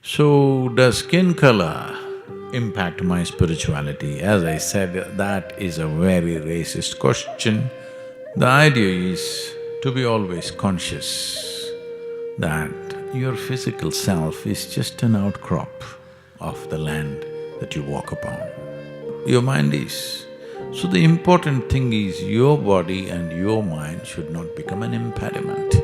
So, does skin color impact my spirituality? As I said, that is a very racist question. The idea is to be always conscious that your physical self is just an outcrop of the land that you walk upon. Your mind is. So the important thing is your body and your mind should not become an impediment.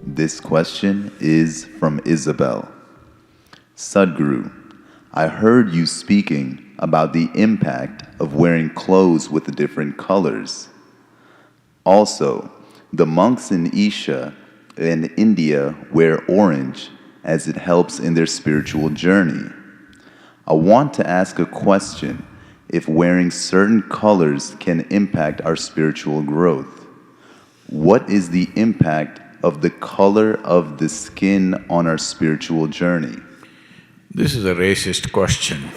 This question is from Isabel. Sadhguru, I heard you speaking about the impact of wearing clothes with different colors. Also, the monks in Isha and India wear orange as it helps in their spiritual journey. I want to ask a question if wearing certain colors can impact our spiritual growth. What is the impact of the color of the skin on our spiritual journey? This is a racist question.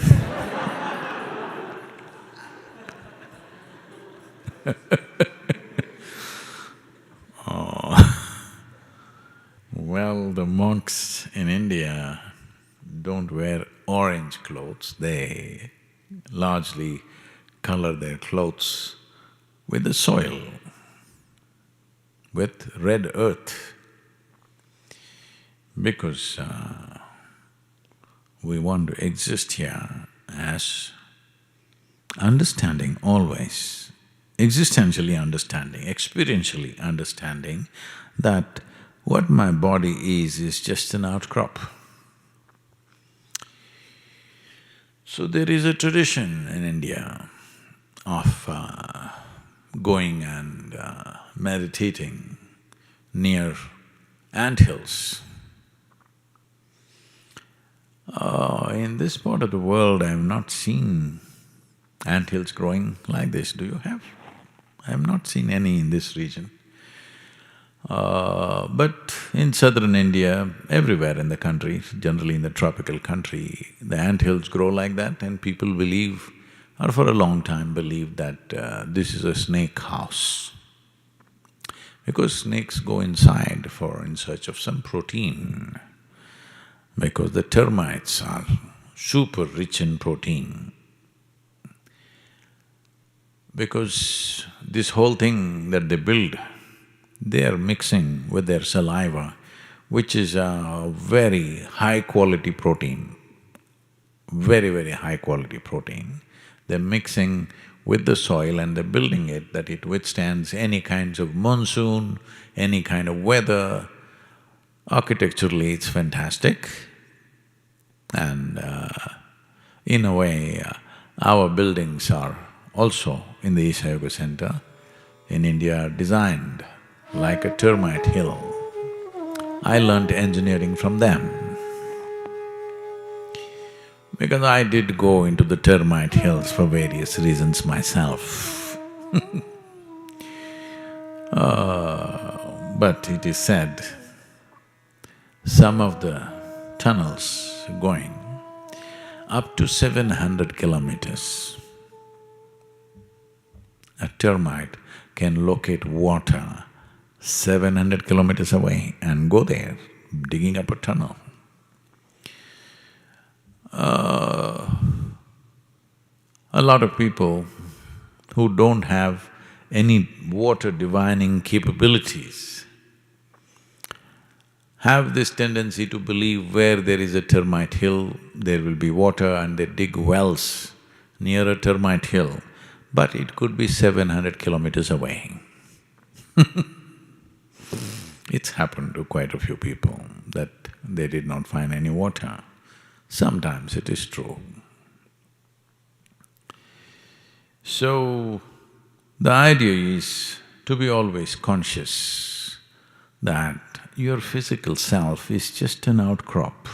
Well, the monks in India don't wear orange clothes, they largely color their clothes with the soil, with red earth, because we want to exist here as understanding always, existentially understanding, experientially understanding that what my body is just an outcrop. So there is a tradition in India of going and meditating near anthills. In this part of the world, I have not seen anthills growing like this. Do you have? I have not seen any in this region. But in southern India, everywhere in the country, generally in the tropical country, the anthills grow like that, and people believe, or for a long time believed that this is a snake house. Because snakes go inside in search of some protein, because the termites are super rich in protein. Because this whole thing that they build, they are mixing with their saliva, which is a very high-quality protein, very, very high-quality protein. They're mixing with the soil and they're building it that it withstands any kinds of monsoon, any kind of weather. Architecturally, it's fantastic. And in a way, our buildings are also in the Isha Yoga Center in India are designed like a termite hill. I learnt engineering from them because I did go into the termite hills for various reasons myself. But it is said, some of the tunnels going up to 700 kilometers, a termite can locate water 700 kilometers away and go there, digging up a tunnel. A lot of people who don't have any water divining capabilities have this tendency to believe where there is a termite hill, there will be water, and they dig wells near a termite hill, but it could be 700 kilometers away. It's happened to quite a few people that they did not find any water. Sometimes it is true. So, the idea is to be always conscious that your physical self is just an outcrop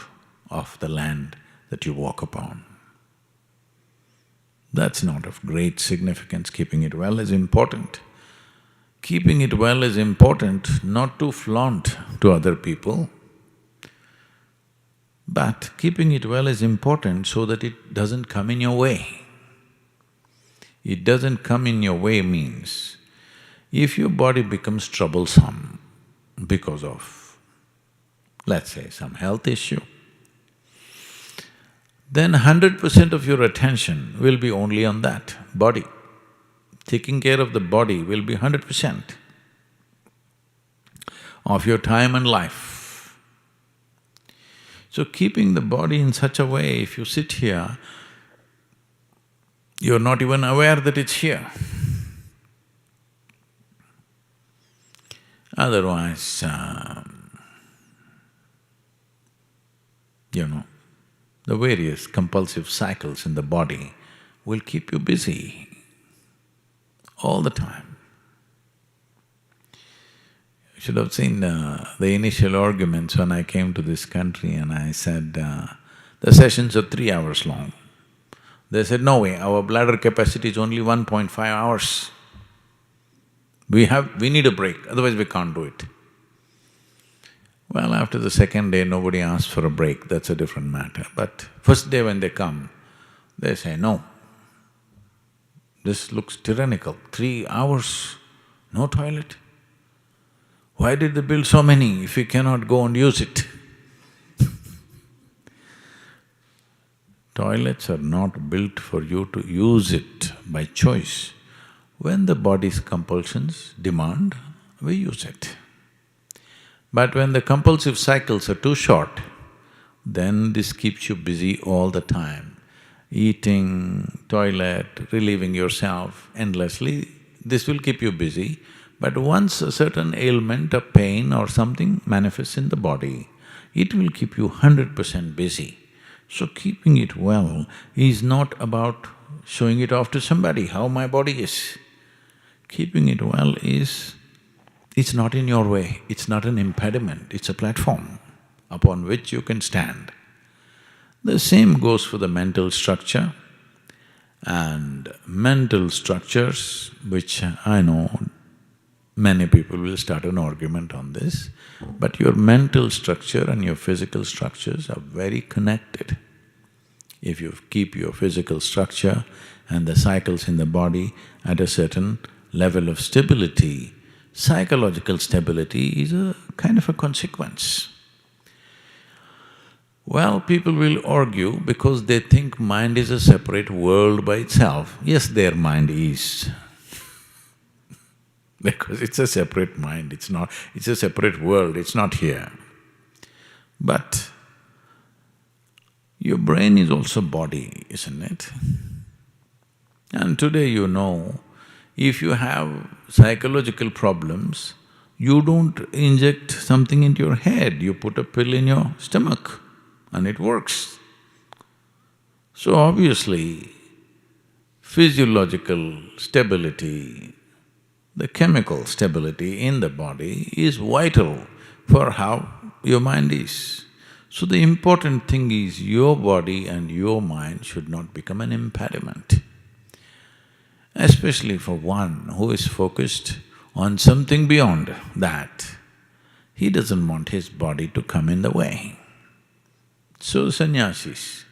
of the land that you walk upon. That's not of great significance. Keeping it well is important. Keeping it well is important not to flaunt to other people, but keeping it well is important so that it doesn't come in your way. It doesn't come in your way means, if your body becomes troublesome because of, let's say, some health issue, then 100% of your attention will be only on that body. Taking care of the body will be 100% of your time and life. So keeping the body in such a way, if you sit here, you're not even aware that it's here. Otherwise, the various compulsive cycles in the body will keep you busy all the time. You should have seen the initial arguments when I came to this country and I said, the sessions are 3 hours long. They said, no way, our bladder capacity is only 1.5 hours. We need a break, otherwise we can't do it. Well, after the second day, nobody asked for a break, that's a different matter. But first day when they come, they say, no, this looks tyrannical, 3 hours, no toilet. Why did they build so many if we cannot go and use it? Toilets are not built for you to use it by choice. When the body's compulsions demand, we use it. But when the compulsive cycles are too short, then this keeps you busy all the time. Eating, toilet, relieving yourself endlessly, this will keep you busy. But once a certain ailment or pain or something manifests in the body, it will keep you 100% busy. So keeping it well is not about showing it off to somebody, how my body is. Keeping it well is, it's not in your way, it's not an impediment, it's a platform upon which you can stand. The same goes for the mental structure, and mental structures, which I know many people will start an argument on this, but your mental structure and your physical structures are very connected. If you keep your physical structure and the cycles in the body at a certain level of stability, psychological stability is a kind of a consequence. Well, people will argue because they think mind is a separate world by itself. Yes, their mind is because it's a separate mind, it's a separate world, it's not here. But your brain is also body, isn't it? And today if you have psychological problems, you don't inject something into your head, you put a pill in your stomach and it works. So obviously, physiological stability, the chemical stability in the body is vital for how your mind is. So the important thing is your body and your mind should not become an impediment. Especially for one who is focused on something beyond that, he doesn't want his body to come in the way. So sannyasis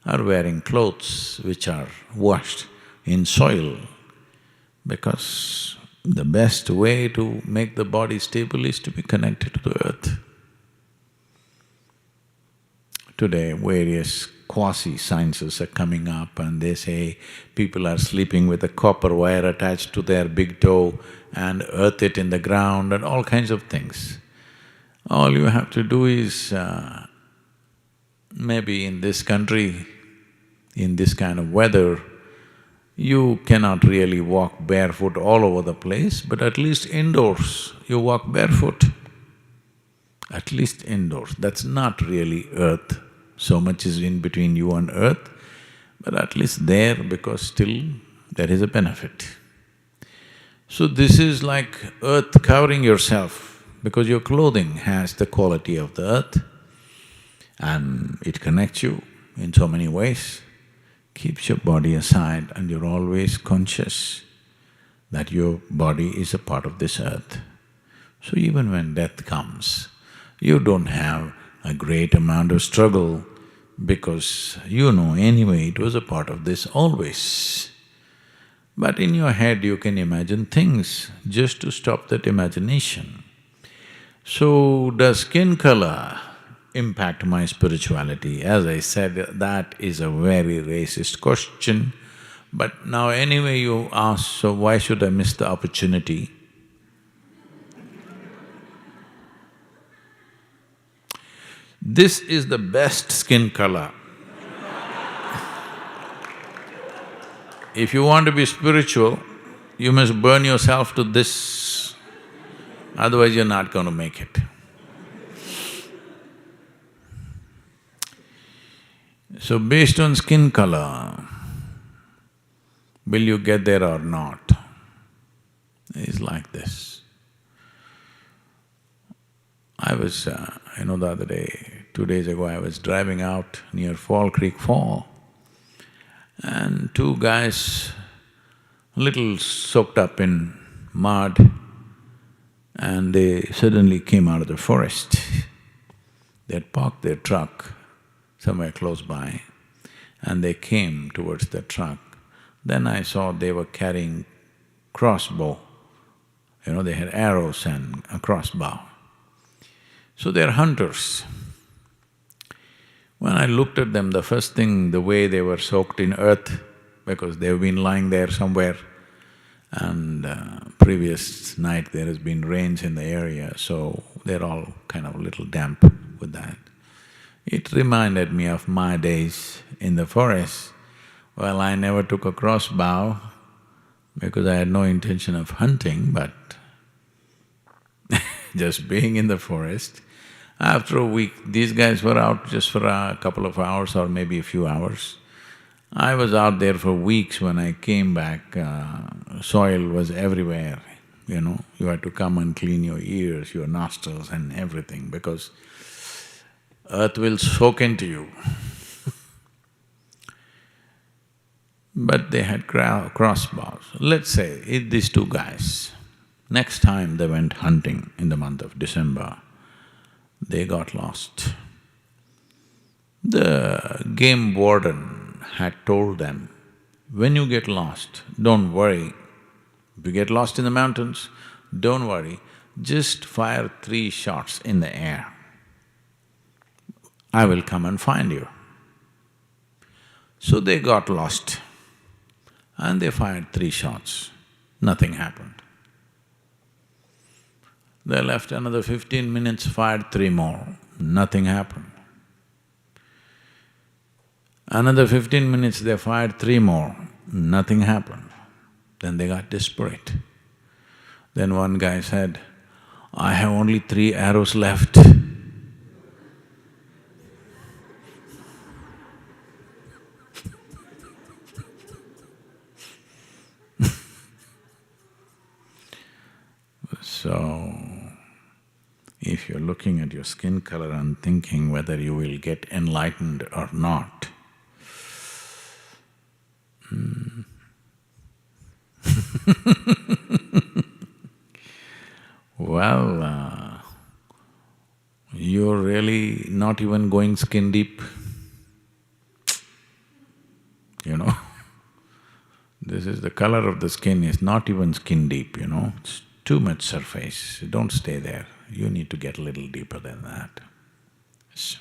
are wearing clothes which are washed in soil because the best way to make the body stable is to be connected to the earth. Today, various quasi-sciences are coming up and they say people are sleeping with a copper wire attached to their big toe and earth it in the ground and all kinds of things. All you have to do is, maybe in this country, in this kind of weather, you cannot really walk barefoot all over the place, but at least indoors, you walk barefoot. At least indoors, that's not really earth. So much is in between you and earth, but at least there, because still there is a benefit. So this is like earth covering yourself, because your clothing has the quality of the earth and it connects you in so many ways, keeps your body aside and you're always conscious that your body is a part of this earth. So even when death comes, you don't have a great amount of struggle because anyway it was a part of this always. But in your head you can imagine things just to stop that imagination. So, does skin color impact my spirituality? As I said, that is a very racist question. But now anyway you ask, so why should I miss the opportunity? This is the best skin color. If you want to be spiritual, you must burn yourself to this, otherwise you're not going to make it. So based on skin color, will you get there or not? It's like this. I was, the other day, 2 days ago, I was driving out near Fall Creek Fall, and two guys, little soaked up in mud, and they suddenly came out of the forest. They had parked their truck somewhere close by, and they came towards the truck. Then I saw they were carrying crossbow, they had arrows and a crossbow. So they're hunters. When I looked at them, the first thing, the way they were soaked in earth, because they've been lying there somewhere, and previous night there has been rains in the area, so they're all kind of a little damp with that. It reminded me of my days in the forest. Well, I never took a crossbow because I had no intention of hunting, but just being in the forest. After a week, these guys were out just for a couple of hours or maybe a few hours. I was out there for weeks. When I came back, soil was everywhere, You had to come and clean your ears, your nostrils and everything, because earth will soak into you. But they had crossbows. Let's say, these two guys, next time they went hunting in the month of December, they got lost. The game warden had told them, when you get lost, don't worry. If you get lost in the mountains, don't worry, just fire 3 shots in the air. I will come and find you. So they got lost and they fired 3 shots, nothing happened. They left another 15 minutes, fired 3 more, nothing happened. Another 15 minutes, they fired 3 more, nothing happened. Then they got desperate. Then one guy said, I have only 3 arrows left. So, if you're looking at your skin color and thinking whether you will get enlightened or not, well, you're really not even going skin deep, This is the color of the skin is not even skin deep, It's too much surface. Don't stay there. You need to get a little deeper than that. So